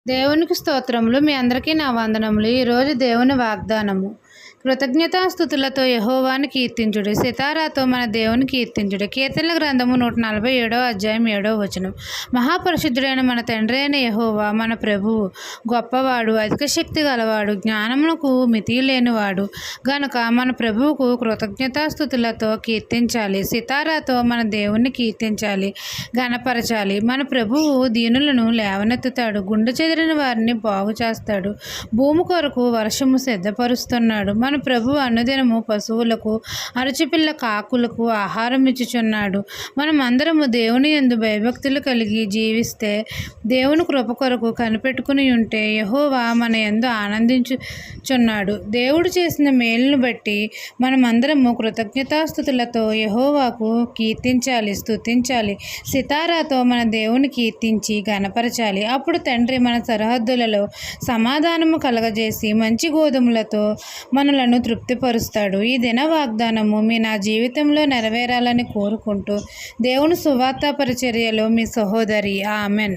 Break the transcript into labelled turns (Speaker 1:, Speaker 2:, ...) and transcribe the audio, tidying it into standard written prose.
Speaker 1: దేవునికి స్తోత్రములు. మీ అందరికీ నా వందనములు. ఈరోజు దేవుని వాగ్దానము. కృతజ్ఞతాస్తుతులతో యెహోవాను కీర్తించుడి, సితారాతో మన దేవుని కీర్తించుడి. కీర్తనల గ్రంథము 147 అధ్యాయం 7వ వచనం. మహాపరిశుద్ధుడైన మన తండ్రి అయిన యెహోవా మన ప్రభువు గొప్పవాడు, అధిక శక్తి గలవాడు, జ్ఞానమునకు మితి లేనివాడు గనుక మన ప్రభువుకు కృతజ్ఞతాస్తుతులతో కీర్తించాలి. సితారాతో మన దేవుణ్ణి కీర్తించాలి, గణపరచాలి. మన ప్రభువు దీనులను లేవనెత్తుతాడు, గుండె చెదిరిన వారిని బాగు చేస్తాడు, భూమి కొరకు వర్షము సిద్ధపరుస్తున్నాడు. మన ప్రభువు అనుదినము పశువులకు, అరచిపిల్ల కాకులకు ఆహారం ఇచ్చుచున్నాడు. మనం అందరము దేవుని యందు భయభక్తులు కలిగి జీవిస్తే, దేవుని కృప కొరకు కనిపెట్టుకుని ఉంటే యెహోవా మన యందు ఆనందించుచున్నాడు. దేవుడు చేసిన మేలును బట్టి మనమందరము కృతజ్ఞతాస్తుతులతో యెహోవాకు కీర్తించాలి, స్తుతించాలి. సితారాతో మన దేవుని కీర్తించి గణపరచాలి. అప్పుడు తండ్రి మన సరిహద్దులలో సమాధానము కలగజేసి మంచి గోధుమలతో మనలను తృప్తిపరుస్తాడు. ఈ దిన వాగ్దానము నా జీవితంలో నెరవేరాలని కోరుకుంటూ దేవుని సువార్త పరిచర్యలో మీ సహోదరి. ఆమెన్.